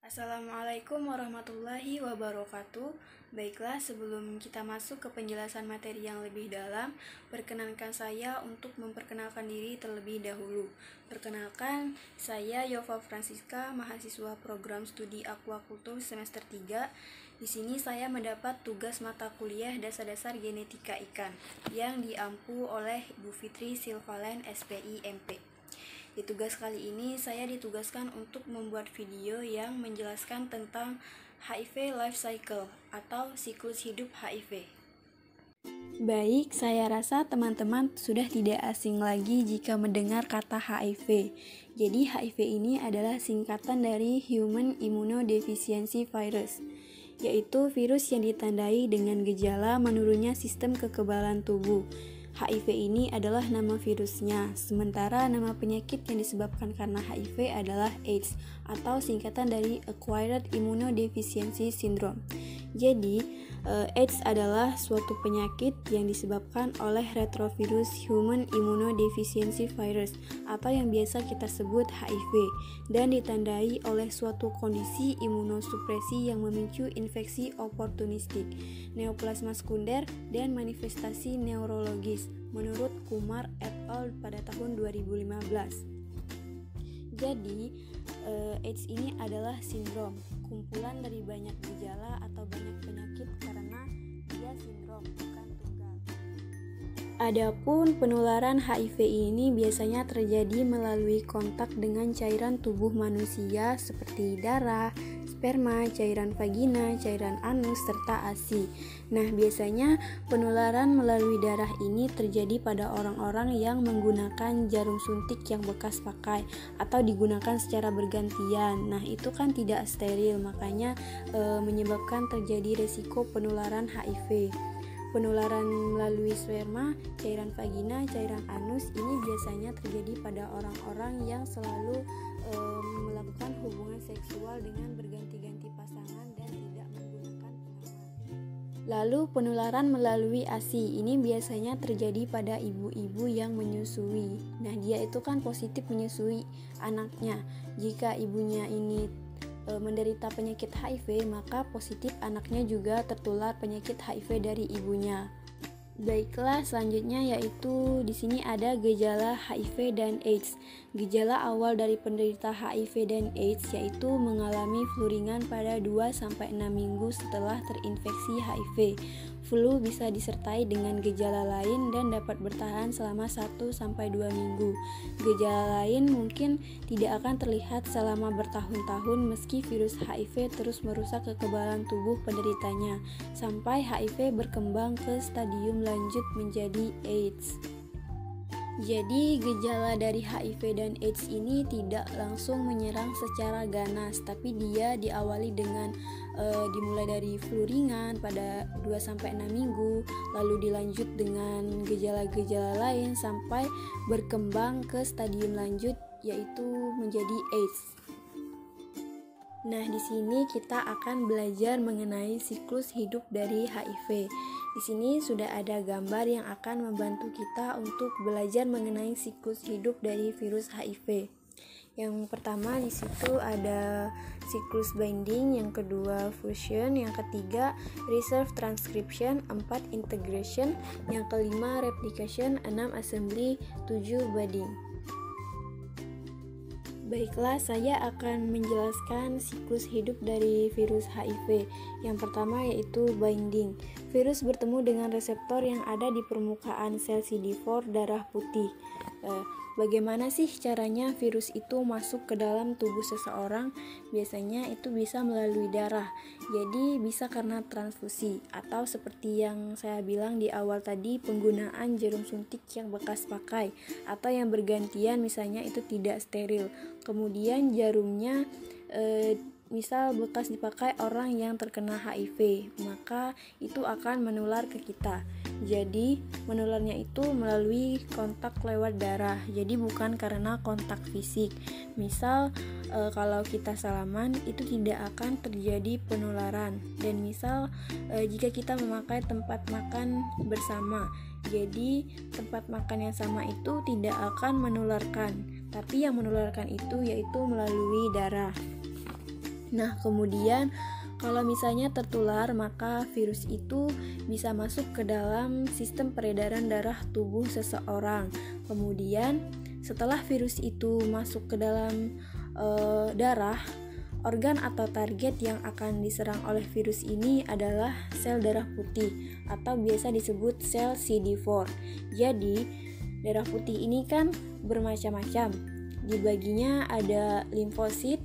Assalamualaikum warahmatullahi wabarakatuh. Baiklah, sebelum kita masuk ke penjelasan materi yang lebih dalam, perkenankan saya untuk memperkenalkan diri terlebih dahulu. Perkenalkan, saya Yova Francisca, mahasiswa program studi aquacultur semester 3. Di sini saya mendapat tugas mata kuliah dasar-dasar genetika ikan yang diampu oleh Ibu Fitri Silvalen SPI MP. Di tugas kali ini saya ditugaskan untuk membuat video yang menjelaskan tentang HIV life cycle atau siklus hidup HIV. Baik, saya rasa teman-teman sudah tidak asing lagi jika mendengar kata HIV. Jadi HIV ini adalah singkatan dari Human Immunodeficiency Virus, yaitu virus yang ditandai dengan gejala menurunnya sistem kekebalan tubuh. HIV ini adalah nama virusnya, sementara nama penyakit yang disebabkan karena HIV adalah AIDS atau singkatan dari Acquired Immunodeficiency Syndrome. Jadi, AIDS adalah suatu penyakit yang disebabkan oleh retrovirus Human Immunodeficiency Virus atau yang biasa kita sebut HIV dan ditandai oleh suatu kondisi imunosupresi yang memicu infeksi oportunistik, neoplasma sekunder, dan manifestasi neurologis menurut Kumar et al. Pada tahun 2015. Jadi, AIDS ini adalah sindrom, kumpulan dari banyak gejala atau banyak penyakit karena dia sindrom, bukan tunggal. Adapun penularan HIV ini biasanya terjadi melalui kontak dengan cairan tubuh manusia seperti darah, sperma, cairan vagina, cairan anus, serta ASI. Nah, biasanya penularan melalui darah ini terjadi pada orang-orang yang menggunakan jarum suntik yang bekas pakai atau digunakan secara bergantian. Nah, itu kan tidak steril, makanya menyebabkan terjadi resiko penularan HIV. Penularan melalui sperma, cairan vagina, cairan anus ini biasanya terjadi pada orang-orang yang selalu melakukan hubungan seksual dengan berganti-ganti pasangan dan tidak menggunakan pengaman. Lalu penularan melalui ASI ini biasanya terjadi pada ibu-ibu yang menyusui. Nah, dia itu kan positif menyusui anaknya. Jika ibunya ini menderita penyakit HIV, maka positif anaknya juga tertular penyakit HIV dari ibunya. Baiklah, selanjutnya yaitu di sini ada gejala HIV dan AIDS. Gejala awal dari penderita HIV dan AIDS yaitu mengalami flu ringan pada 2-6 minggu setelah terinfeksi HIV. Flu bisa disertai dengan gejala lain dan dapat bertahan selama 1-2 minggu. Gejala lain mungkin tidak akan terlihat selama bertahun-tahun meski virus HIV terus merusak kekebalan tubuh penderitanya sampai HIV berkembang ke stadium lanjut menjadi AIDS. Jadi gejala dari HIV dan AIDS ini tidak langsung menyerang secara ganas, tapi dia diawali dengan dimulai dari flu ringan pada 2-6 minggu, lalu dilanjut dengan gejala-gejala lain sampai berkembang ke stadium lanjut yaitu menjadi AIDS. Nah, di sini kita akan belajar mengenai siklus hidup dari HIV. Di sini sudah ada gambar yang akan membantu kita untuk belajar mengenai siklus hidup dari virus HIV. Yang pertama di situ ada siklus binding, yang kedua fusion, yang ketiga reserve transcription, 4 integration, yang kelima replication, 6 assembly, 7 budding. Baiklah, saya akan menjelaskan siklus hidup dari virus HIV. Yang pertama yaitu binding. Virus bertemu dengan reseptor yang ada di permukaan sel CD4 darah putih. Bagaimana sih caranya virus itu masuk ke dalam tubuh seseorang? Biasanya itu bisa melalui darah. Jadi bisa karena transfusi atau seperti yang saya bilang di awal tadi, penggunaan jarum suntik yang bekas pakai atau yang bergantian, misalnya itu tidak steril. Kemudian jarumnya misal bekas dipakai orang yang terkena HIV, maka itu akan menular ke kita. Jadi menularnya itu melalui kontak lewat darah, jadi bukan karena kontak fisik. Misal kalau kita salaman itu tidak akan terjadi penularan. Dan misal jika kita memakai tempat makan bersama, jadi tempat makan yang sama itu tidak akan menularkan, tapi yang menularkan itu yaitu melalui darah. Nah, kemudian kalau misalnya tertular, maka virus itu bisa masuk ke dalam sistem peredaran darah tubuh seseorang. Kemudian setelah virus itu masuk ke dalam darah, organ atau target yang akan diserang oleh virus ini adalah sel darah putih atau biasa disebut sel CD4. Jadi, darah putih ini kan bermacam-macam. Dibaginya ada limfosit,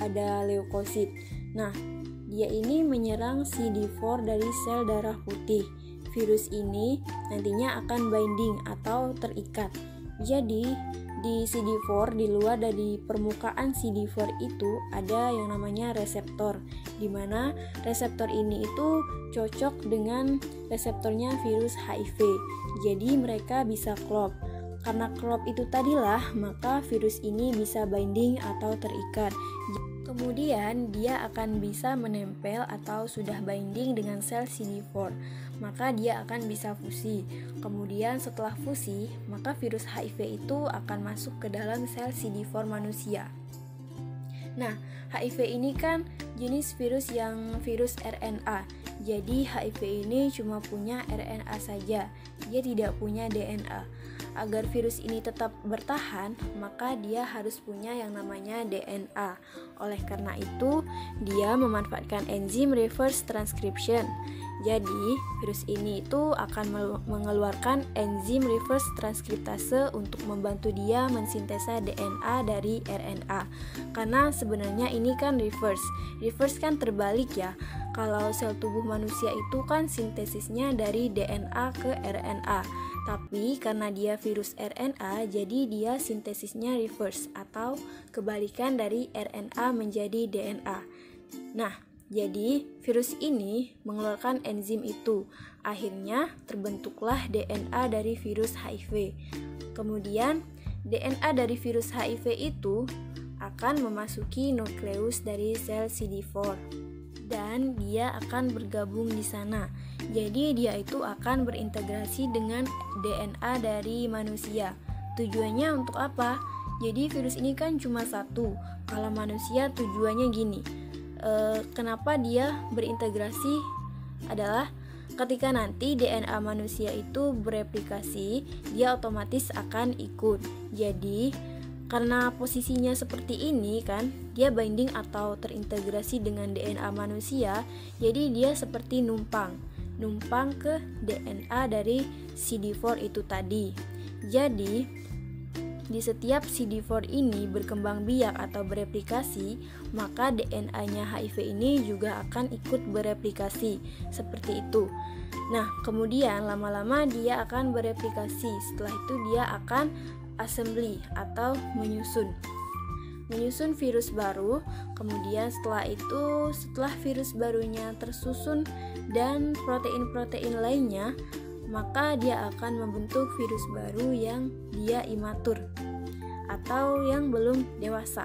ada leukosit. Nah, dia ini menyerang CD4 dari sel darah putih. Virus ini nantinya akan binding atau terikat. Jadi, di CD4, di luar dari permukaan CD4 itu ada yang namanya reseptor, di mana reseptor ini itu cocok dengan reseptornya virus HIV. Jadi mereka bisa klop. Karena klop itu tadilah, maka virus ini bisa binding atau terikat. Kemudian dia akan bisa menempel atau sudah binding dengan sel CD4, maka dia akan bisa fusi. Kemudian setelah fusi, maka virus HIV itu akan masuk ke dalam sel CD4 manusia. Nah, HIV ini kan jenis virus yang virus RNA. Jadi HIV ini cuma punya RNA saja, dia tidak punya DNA. Agar virus ini tetap bertahan, maka dia harus punya yang namanya DNA. Oleh karena itu, dia memanfaatkan enzim reverse transcription. Jadi, virus ini itu akan mengeluarkan enzim reverse transkriptase untuk membantu dia mensintesa DNA dari RNA. Karena sebenarnya ini kan reverse. Reverse kan terbalik ya. Kalau sel tubuh manusia itu kan sintesisnya dari DNA ke RNA. Tapi karena dia virus RNA, jadi dia sintesisnya reverse atau kebalikan dari RNA menjadi DNA. Nah, jadi virus ini mengeluarkan enzim itu. Akhirnya terbentuklah DNA dari virus HIV. Kemudian DNA dari virus HIV itu akan memasuki nukleus dari sel CD4 dan dia akan bergabung di sana. Jadi dia itu akan berintegrasi dengan DNA dari manusia. Tujuannya untuk apa? Jadi virus ini kan cuma satu. Kalau manusia tujuannya gini. Kenapa dia berintegrasi adalah ketika nanti DNA manusia itu bereplikasi, dia otomatis akan ikut. Jadi karena posisinya seperti ini kan, dia binding atau terintegrasi dengan DNA manusia, jadi dia seperti numpang ke DNA dari CD4 itu tadi. Jadi di setiap CD4 ini berkembang biak atau bereplikasi, maka DNA-nya HIV ini juga akan ikut bereplikasi, seperti itu. Nah, kemudian lama-lama dia akan bereplikasi. Setelah itu dia akan assembly atau menyusun virus baru. Kemudian setelah virus barunya tersusun dan protein-protein lainnya, maka dia akan membentuk virus baru yang dia imatur atau yang belum dewasa.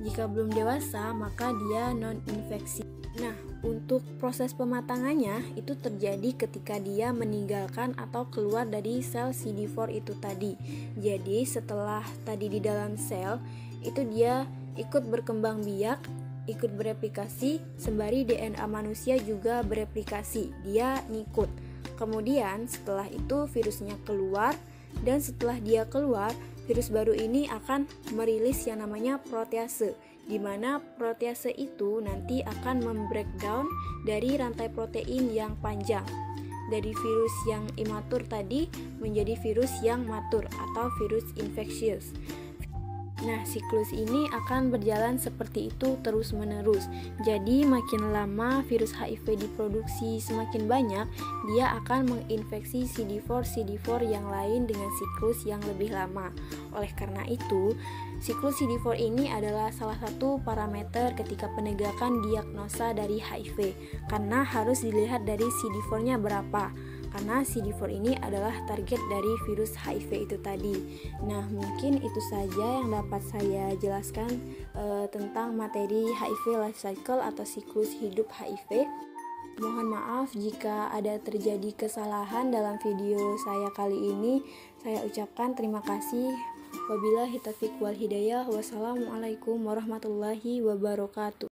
Jika belum dewasa, maka dia non-infeksi. Nah, untuk proses pematangannya itu terjadi ketika dia meninggalkan atau keluar dari sel CD4 itu tadi. Jadi setelah tadi di dalam sel itu dia ikut berkembang biak, ikut bereplikasi, sembari DNA manusia juga bereplikasi, dia ngikut. Kemudian setelah itu virusnya keluar, dan setelah dia keluar, virus baru ini akan merilis yang namanya protease, di mana protease itu nanti akan membreakdown dari rantai protein yang panjang dari virus yang imatur tadi menjadi virus yang matur atau virus infectious. Nah, siklus ini akan berjalan seperti itu terus-menerus. Jadi, makin lama virus HIV diproduksi semakin banyak, dia akan menginfeksi CD4 yang lain dengan siklus yang lebih lama. Oleh karena itu, siklus CD4 ini adalah salah satu parameter ketika penegakan diagnosa dari HIV, karena harus dilihat dari CD4-nya berapa. Karena CD4 ini adalah target dari virus HIV itu tadi. Nah, mungkin itu saja yang dapat saya jelaskan tentang materi HIV life cycle atau siklus hidup HIV. Mohon maaf jika ada terjadi kesalahan dalam video saya kali ini. Saya ucapkan terima kasih. Wabillahi taufiq wal hidayah. Wassalamualaikum warahmatullahi wabarakatuh.